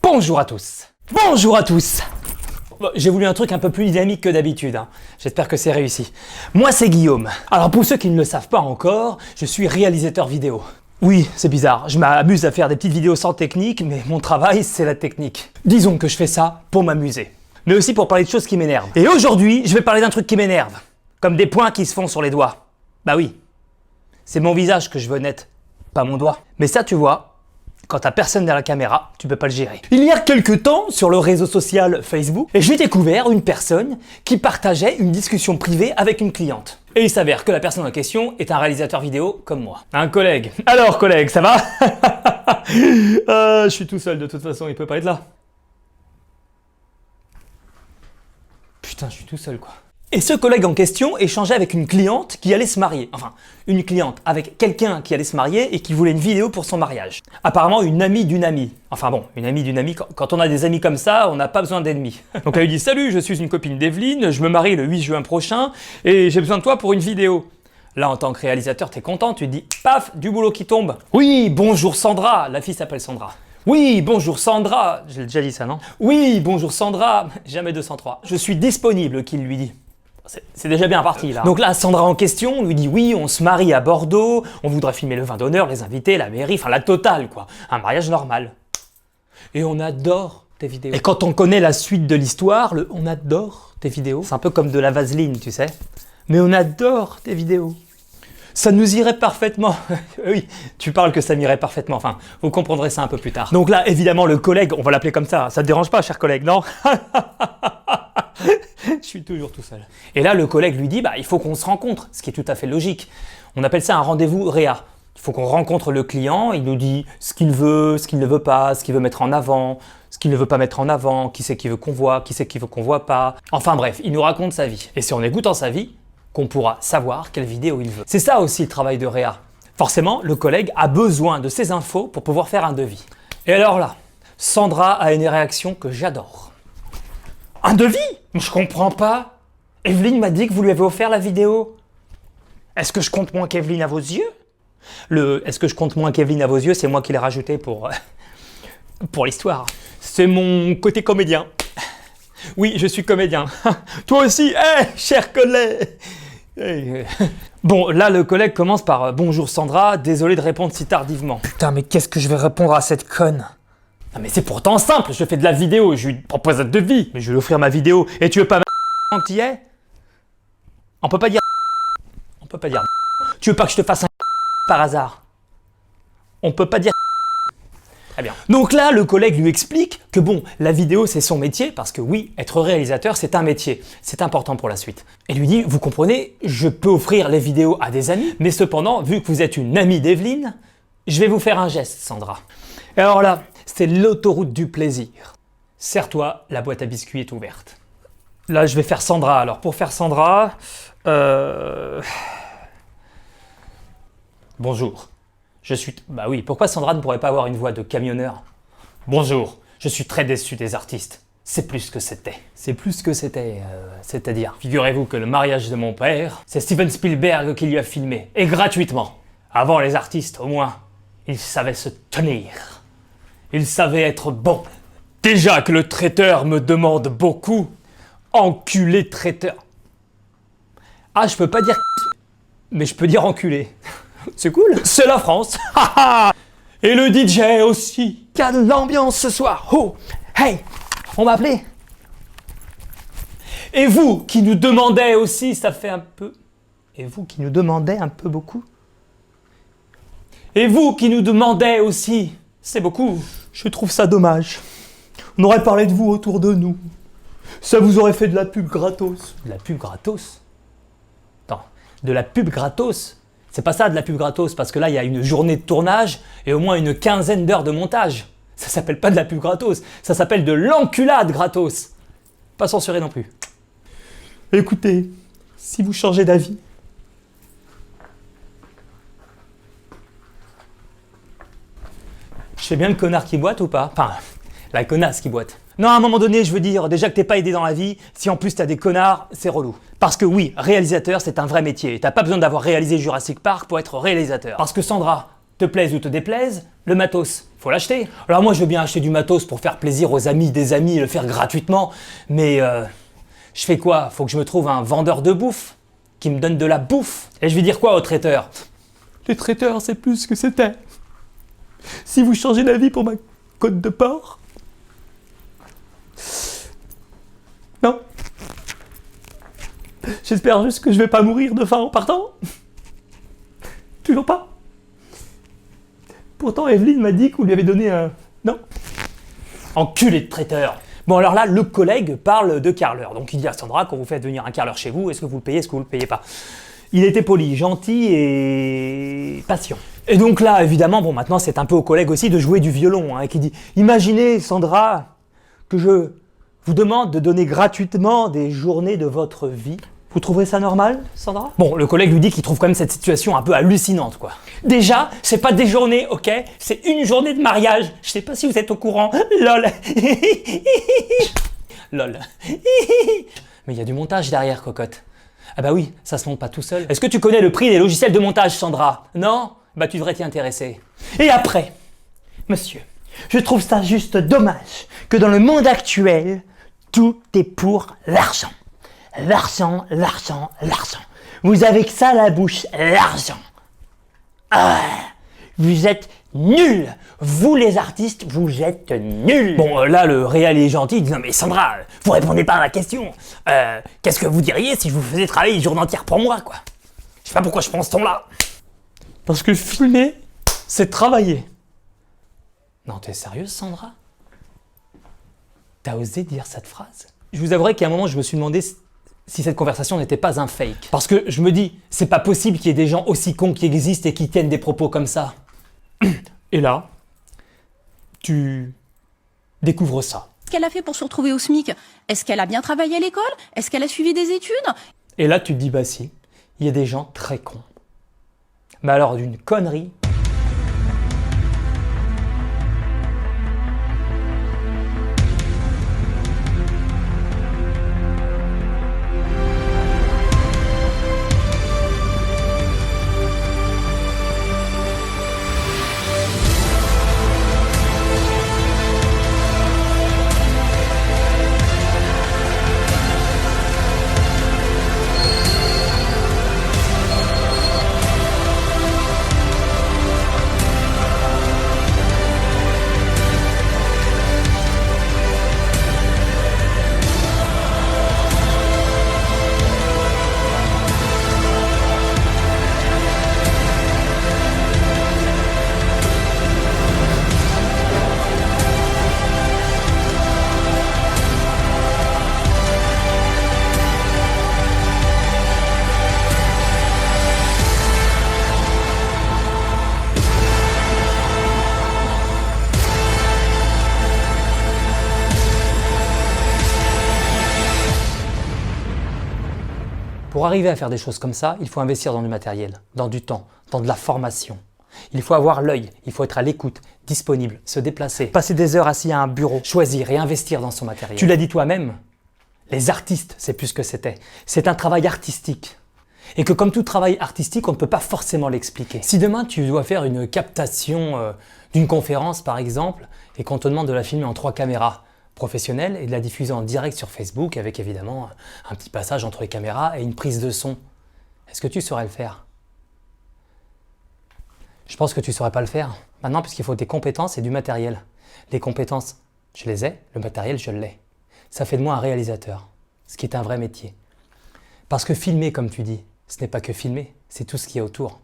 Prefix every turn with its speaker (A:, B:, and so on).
A: Bonjour à tous. Bonjour à tous. Bon, j'ai voulu un truc un peu plus dynamique que d'habitude, hein. J'espère que c'est réussi. Moi, c'est Guillaume. Alors pour ceux qui ne le savent pas encore, je suis réalisateur vidéo. Oui, c'est bizarre, je m'amuse à faire des petites vidéos sans technique, mais mon travail, c'est la technique. Disons que je fais ça pour m'amuser, mais aussi pour parler de choses qui m'énervent. Et aujourd'hui, je vais parler d'un truc qui m'énerve, comme des points qui se font sur les doigts. Bah oui, c'est mon visage que je veux net, pas mon doigt. Mais ça, tu vois, quand t'as personne derrière la caméra, tu peux pas le gérer. Il y a quelques temps, sur le réseau social Facebook, j'ai découvert une personne qui partageait une discussion privée avec une cliente. Et il s'avère que la personne en question est un réalisateur vidéo comme moi. Un collègue. Alors collègue, ça va? Je suis tout seul de toute façon, il peut pas être là. Putain, je suis tout seul quoi. Et ce collègue en question échangeait avec une cliente qui allait se marier. Enfin, une cliente avec quelqu'un qui allait se marier et qui voulait une vidéo pour son mariage. Apparemment une amie d'une amie. Enfin bon, une amie d'une amie, quand on a des amis comme ça, on n'a pas besoin d'ennemis. Donc elle lui dit « Salut, je suis une copine d'Evelyne, je me marie le 8 juin prochain et j'ai besoin de toi pour une vidéo. » Là, en tant que réalisateur, t'es content, tu te dis « Paf, du boulot qui tombe. »« Oui, bonjour Sandra. » La fille s'appelle Sandra. « Oui, bonjour Sandra. » J'ai déjà dit ça, non? « Oui, bonjour Sandra. » Jamais 203. « Je suis disponible, » qu'il lui dit. C'est déjà bien parti là. Donc là, Sandra en question lui dit oui, on se marie à Bordeaux, on voudrait filmer le vin d'honneur, les invités, la mairie, enfin la totale quoi. Un mariage normal. Et on adore tes vidéos. Et quand on connaît la suite de l'histoire, on adore tes vidéos. C'est un peu comme de la vaseline, tu sais. Mais on adore tes vidéos. Ça nous irait parfaitement. Oui, tu parles que ça m'irait parfaitement. Enfin, vous comprendrez ça un peu plus tard. Donc là, évidemment, le collègue, on va l'appeler comme ça. Ça te dérange pas, cher collègue, non? Je suis toujours tout seul. Et là, le collègue lui dit, bah, il faut qu'on se rencontre, ce qui est tout à fait logique. On appelle ça un rendez-vous réa. Il faut qu'on rencontre le client, il nous dit ce qu'il veut, ce qu'il ne veut pas, ce qu'il veut mettre en avant, ce qu'il ne veut pas mettre en avant, qui c'est qu'il veut qu'on voit, qui c'est qu'il veut qu'on voit pas. Enfin bref, il nous raconte sa vie. Et c'est en écoutant sa vie qu'on pourra savoir quelle vidéo il veut. C'est ça aussi le travail de réa. Forcément, le collègue a besoin de ces infos pour pouvoir faire un devis. Et alors là, Sandra a une réaction que j'adore. Un devis? Je comprends pas. Evelyne m'a dit que vous lui avez offert la vidéo. Est-ce que je compte moins qu'Evelyne à vos yeux? Est-ce que je compte moins qu'Evelyne à vos yeux, c'est moi qui l'ai rajouté pour l'histoire. C'est mon côté comédien. Oui, je suis comédien. Toi aussi, cher collègue. Bon, là, le collègue commence par « Bonjour Sandra, désolé de répondre si tardivement. » Putain, mais qu'est-ce que je vais répondre à cette conne? Non mais c'est pourtant simple, je fais de la vidéo, je lui propose un devis. Mais je vais lui offrir ma vidéo. Et tu veux pas que t'y es? On peut pas dire. On peut pas dire. Tu veux pas que je te fasse un par hasard? On peut pas dire. Très bien. Donc là, le collègue lui explique que bon, la vidéo c'est son métier, parce que oui, être réalisateur c'est un métier. C'est important pour la suite. Et lui dit, vous comprenez, je peux offrir les vidéos à des amis, mais cependant, vu que vous êtes une amie d'Evelyne, je vais vous faire un geste, Sandra. Et alors là, c'est l'autoroute du plaisir. Serre-toi, la boîte à biscuits est ouverte. Là, je vais faire Sandra. Alors, pour faire Sandra... Bonjour. Je suis... Bah oui, pourquoi Sandra ne pourrait pas avoir une voix de camionneur? Bonjour, je suis très déçu des artistes. C'est plus que c'était. C'est plus que c'était, c'est-à-dire... Figurez-vous que le mariage de mon père, c'est Steven Spielberg qui lui a filmé. Et gratuitement. Avant les artistes, au moins, ils savaient se tenir. Il savait être bon. Déjà que le traiteur me demande beaucoup. Enculé traiteur. Ah, je peux pas dire... Mais je peux dire enculé. C'est cool. C'est la France. Et le DJ aussi. Quelle ambiance ce soir. Oh, hey, on m'a appelé. Et vous qui nous demandez aussi, ça fait un peu... Et vous qui nous demandez un peu beaucoup. Et vous qui nous demandez aussi, c'est beaucoup. Je trouve ça dommage. On aurait parlé de vous autour de nous. Ça vous aurait fait de la pub gratos. De la pub gratos? Attends, de la pub gratos? C'est pas ça de la pub gratos, parce que là, il y a une journée de tournage et au moins une quinzaine d'heures de montage. Ça s'appelle pas de la pub gratos, ça s'appelle de l'enculade gratos. Pas censuré non plus. Écoutez, si vous changez d'avis, je fais bien le connard qui boite ou pas? Enfin, la connasse qui boite. Non, à un moment donné, je veux dire, déjà que t'es pas aidé dans la vie, si en plus t'as des connards, c'est relou. Parce que oui, réalisateur, c'est un vrai métier. T'as pas besoin d'avoir réalisé Jurassic Park pour être réalisateur. Parce que Sandra, te plaise ou te déplaise, le matos, faut l'acheter. Alors moi je veux bien acheter du matos pour faire plaisir aux amis des amis et le faire gratuitement, mais je fais quoi? Faut que je me trouve un vendeur de bouffe qui me donne de la bouffe. Et je vais dire quoi au traiteur? Les traiteurs, c'est plus ce que c'était. Si vous changez d'avis pour ma côte de porc, non. J'espère juste que je vais pas mourir de faim en partant. Toujours pas. Pourtant, Evelyne m'a dit qu'on lui avait donné un... Non. Enculé de traiteur. Bon, alors là, le collègue parle de carreleur. Donc il dit à Sandra, quand vous faites venir un carreleur chez vous, est-ce que vous le payez, est-ce que vous le payez pas? Il était poli, gentil et patient. Et donc là, évidemment, bon, maintenant c'est un peu au collègue aussi de jouer du violon, hein, qui dit « Imaginez, Sandra, que je vous demande de donner gratuitement des journées de votre vie. Vous trouverez ça normal, Sandra ?» Bon, le collègue lui dit qu'il trouve quand même cette situation un peu hallucinante, quoi. Déjà, c'est pas des journées, ok? C'est une journée de mariage. Je sais pas si vous êtes au courant. Lol. Lol. Mais il y a du montage derrière, cocotte. Ah bah oui, ça se monte pas tout seul. Est-ce que tu connais le prix des logiciels de montage, Sandra? Non? Bah tu devrais t'y intéresser. Et après, monsieur, je trouve ça juste dommage que dans le monde actuel, tout est pour l'argent. L'argent, l'argent, l'argent. Vous avez que ça à la bouche, l'argent. Ah, vous êtes nuls. Vous les artistes, vous êtes nuls. Bon, là, le réal est gentil, il dit « Non mais Sandra, vous répondez pas à ma question. Qu'est-ce que vous diriez si je vous faisais travailler une journée entière pour moi, quoi? Je sais pas pourquoi je prends ce ton-là. Parce que filmer, c'est travailler. » Non, t'es sérieuse, Sandra? T'as osé dire cette phrase? Je vous avouerai qu'à un moment, je me suis demandé si cette conversation n'était pas un fake. Parce que je me dis, c'est pas possible qu'il y ait des gens aussi cons qui existent et qui tiennent des propos comme ça. Et là, tu découvres ça.
B: Qu'elle a fait pour se retrouver au SMIC? Est-ce qu'elle a bien travaillé à l'école? Est-ce qu'elle a suivi des études?
A: Et là, tu te dis, bah si, il y a des gens très cons. Mais alors, d'une connerie. Pour arriver à faire des choses comme ça, il faut investir dans du matériel, dans du temps, dans de la formation. Il faut avoir l'œil, il faut être à l'écoute, disponible, se déplacer, passer des heures assis à un bureau, choisir et investir dans son matériel. Tu l'as dit toi-même, les artistes, c'est plus ce que c'était. C'est un travail artistique. Et que comme tout travail artistique, on ne peut pas forcément l'expliquer. Si demain tu dois faire une captation d'une conférence par exemple, et qu'on te demande de la filmer en 3 caméras, professionnelle et de la diffuser en direct sur Facebook avec évidemment un petit passage entre les caméras et une prise de son. Est-ce que tu saurais le faire? Je pense que tu ne saurais pas le faire. Maintenant, puisqu'il faut des compétences et du matériel. Les compétences, je les ai, le matériel, je l'ai. Ça fait de moi un réalisateur, ce qui est un vrai métier. Parce que filmer, comme tu dis, ce n'est pas que filmer, c'est tout ce qui est autour.